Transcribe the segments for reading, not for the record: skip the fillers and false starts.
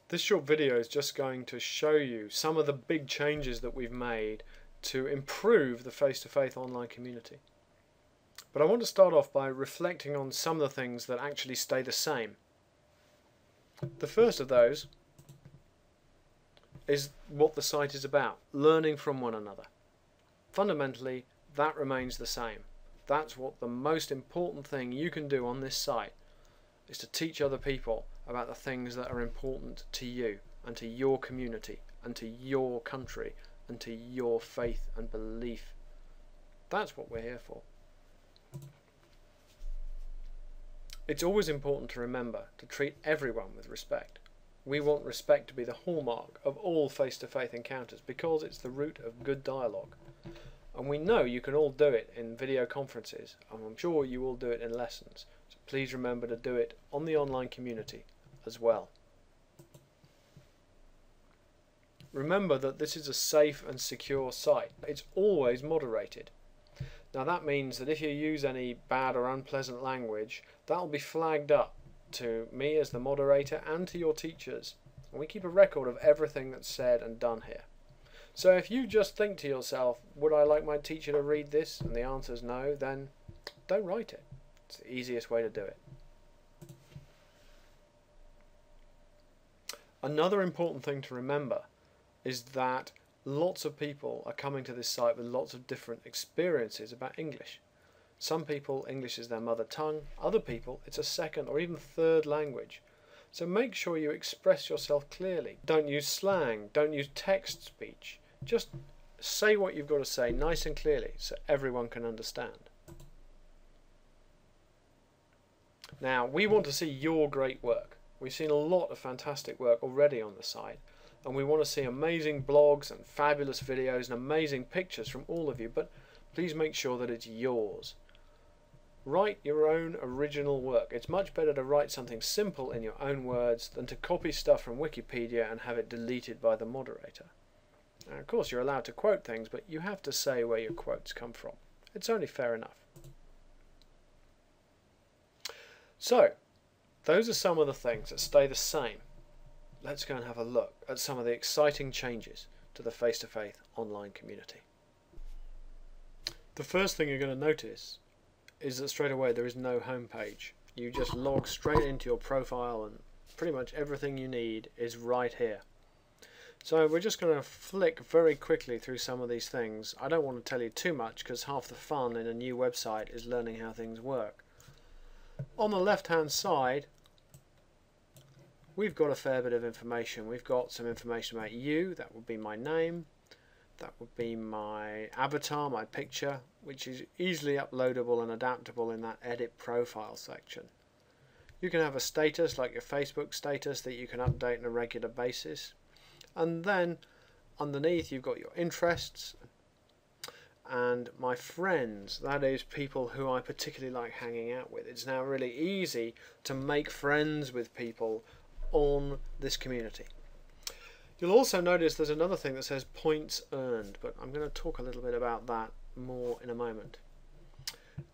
This short video is just going to show you some of the big changes that we've made to improve the face-to-face online community. But I want to start off by reflecting on some of the things that actually stay the same. The first of those is what the site is about, learning from one another. Fundamentally, that remains the same. That's what the most important thing you can do on this site is to teach other people about the things that are important to you and to your community and to your country and to your faith and belief. That's what we're here for. It's always important to remember to treat everyone with respect. We want respect to be the hallmark of all face-to-face encounters because it's the root of good dialogue. And we know you can all do it in video conferences, and I'm sure you all do it in lessons. So please remember to do it on the online community as well. Remember that this is a safe and secure site. It's always moderated. Now that means that if you use any bad or unpleasant language, that'll be flagged up to me as the moderator and to your teachers. And we keep a record of everything that's said and done here. So if you just think to yourself, would I like my teacher to read this? And the answer is no, then don't write it. It's the easiest way to do it. Another important thing to remember is that lots of people are coming to this site with lots of different experiences about English. Some people, English is their mother tongue. Other people, it's a second or even third language. So make sure you express yourself clearly. Don't use slang. Don't use text speech. Just say what you've got to say nice and clearly so everyone can understand. Now, we want to see your great work. We've seen a lot of fantastic work already on the site, and we want to see amazing blogs and fabulous videos and amazing pictures from all of you, but please make sure that it's yours. Write your own original work. It's much better to write something simple in your own words than to copy stuff from Wikipedia and have it deleted by the moderator. Now, of course, you're allowed to quote things, but you have to say where your quotes come from. It's only fair enough. So, those are some of the things that stay the same. Let's go and have a look at some of the exciting changes to the face-to-face online community. The first thing you're going to notice is that straight away there is no home page. You just log straight into your profile and pretty much everything you need is right here. So we're just going to flick very quickly through some of these things. I don't want to tell you too much because half the fun in a new website is learning how things work. On the left hand side we've got a fair bit of information. We've got some information about you. That would be my name. That would be my avatar, my picture, which is easily uploadable and adaptable in that edit profile section. You can have a status like your Facebook status that you can update on a regular basis. And then underneath you've got your interests and my friends. That is people who I particularly like hanging out with. It's now really easy to make friends with people on this community. You'll also notice there's another thing that says points earned, but I'm going to talk a little bit about that more in a moment.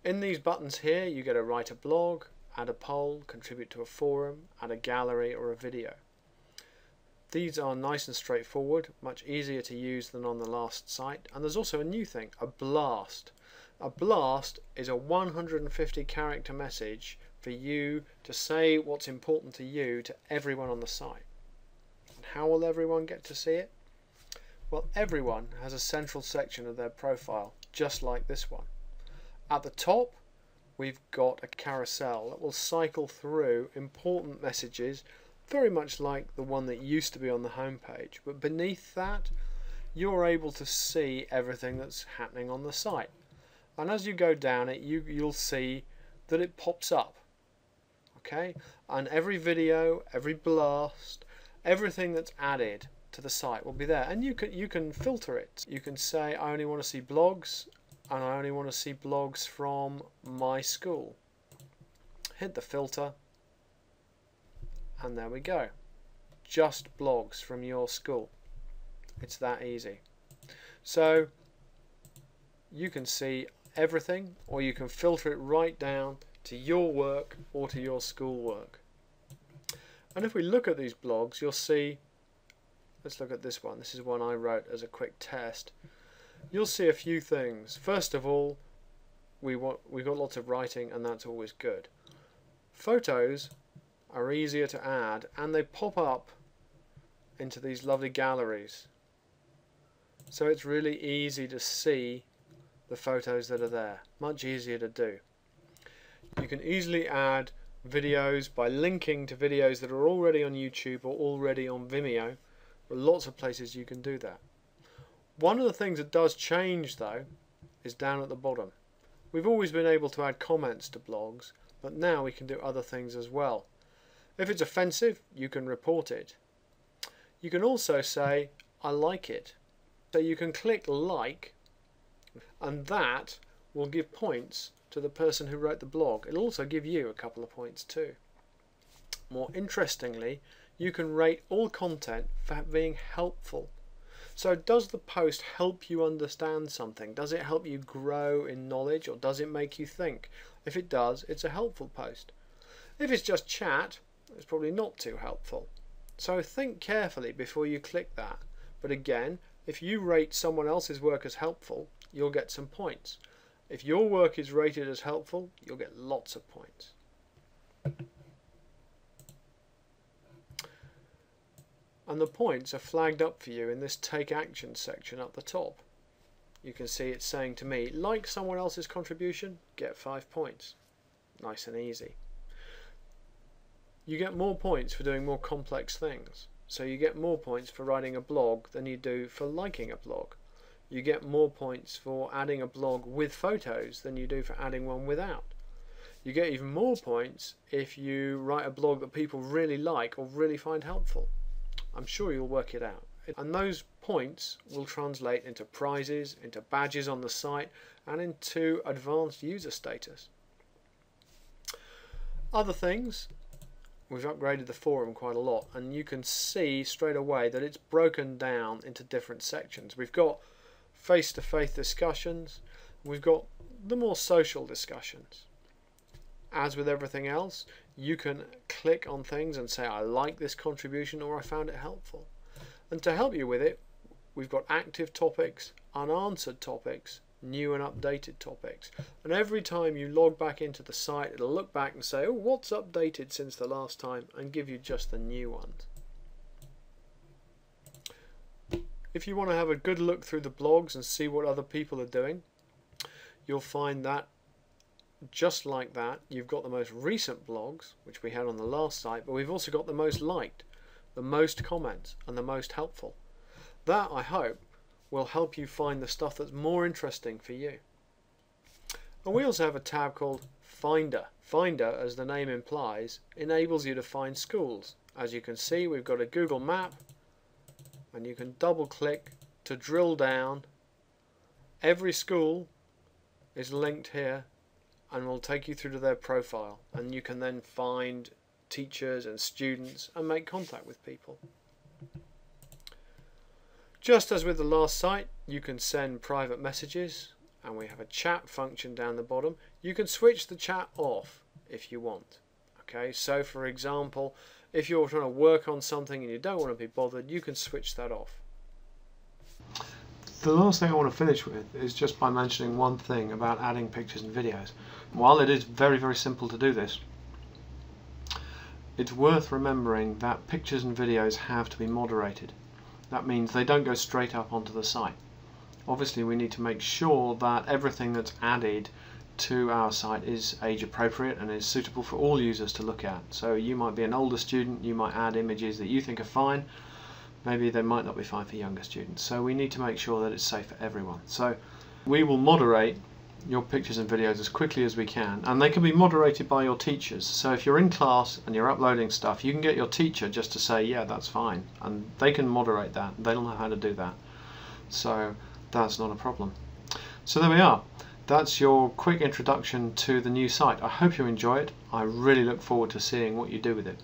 In these buttons here you get to write a blog, add a poll, contribute to a forum, add a gallery or a video. These are nice and straightforward, much easier to use than on the last site. And there's also a new thing, a blast. A blast is a 150 character message for you to say what's important to you to everyone on the site. And how will everyone get to see it? Well, everyone has a central section of their profile, just like this one. At the top, we've got a carousel that will cycle through important messages very much like the one that used to be on the home page, but beneath that you're able to see everything that's happening on the site, and as you go down it you'll see that it pops up, okay, and every video, every blast, everything that's added to the site will be there, and you can filter it. You can say I only want to see blogs, and I only want to see blogs from my school. Hit the filter and there we go, just blogs from your school. It's that easy. So you can see everything, or you can filter it right down to your work or to your school work. And if we look at these blogs, you'll see, let's look at this one. This is one I wrote as a quick test. You'll see a few things. First of all, we've got lots of writing, and that's always good. Photos are easier to add, and they pop up into these lovely galleries. So it's really easy to see the photos that are there. Much easier to do. You can easily add videos by linking to videos that are already on YouTube or already on Vimeo. There are lots of places you can do that. One of the things that does change though is down at the bottom. We've always been able to add comments to blogs, but now we can do other things as well. If it's offensive, you can report it. You can also say, I like it. So you can click like, and that will give points to the person who wrote the blog. It'll also give you a couple of points too. More interestingly, you can rate all content for being helpful. So does the post help you understand something? Does it help you grow in knowledge, or does it make you think? If it does, it's a helpful post. If it's just chat, it's probably not too helpful. So think carefully before you click that. But again, if you rate someone else's work as helpful, you'll get some points. If your work is rated as helpful, you'll get lots of points. And the points are flagged up for you in this Take Action section up the top. You can see it's saying to me, like someone else's contribution, get 5 points. Nice and easy. You get more points for doing more complex things. So you get more points for writing a blog than you do for liking a blog. You get more points for adding a blog with photos than you do for adding one without. You get even more points if you write a blog that people really like or really find helpful. I'm sure you'll work it out. And those points will translate into prizes, into badges on the site, and into advanced user status. Other things, we've upgraded the forum quite a lot, and you can see straight away that it's broken down into different sections. We've got face-to-face discussions, we've got the more social discussions. As with everything else, you can click on things and say I like this contribution or I found it helpful. And to help you with it, we've got active topics, unanswered topics, new and updated topics. And every time you log back into the site, it'll look back and say, oh, what's updated since the last time, and give you just the new ones. If you want to have a good look through the blogs and see what other people are doing, you'll find that just like that, you've got the most recent blogs, which we had on the last site, but we've also got the most liked, the most comments, and the most helpful. That, I hope, will help you find the stuff that's more interesting for you. And we also have a tab called Finder. Finder, as the name implies, enables you to find schools. As you can see, we've got a Google map, and you can double click to drill down. Every school is linked here and will take you through to their profile, and you can then find teachers and students and make contact with people. Just as with the last site, you can send private messages, and we have a chat function down the bottom. You can switch the chat off if you want. Okay, so for example, if you're trying to work on something and you don't want to be bothered, you can switch that off. The last thing I want to finish with is just by mentioning one thing about adding pictures and videos. While it is very, very simple to do this, it's worth remembering that pictures and videos have to be moderated. That means they don't go straight up onto the site. Obviously, we need to make sure that everything that's added to our site is age appropriate and is suitable for all users to look at. So you might be an older student, you might add images that you think are fine, maybe they might not be fine for younger students. So we need to make sure that it's safe for everyone. So we will moderate your pictures and videos as quickly as we can, and they can be moderated by your teachers. So if you're in class and you're uploading stuff, you can get your teacher just to say, yeah, that's fine, and they can moderate that. They'll know how to do that. So that's not a problem. So there we are. That's your quick introduction to the new site. I hope you enjoy it. I really look forward to seeing what you do with it.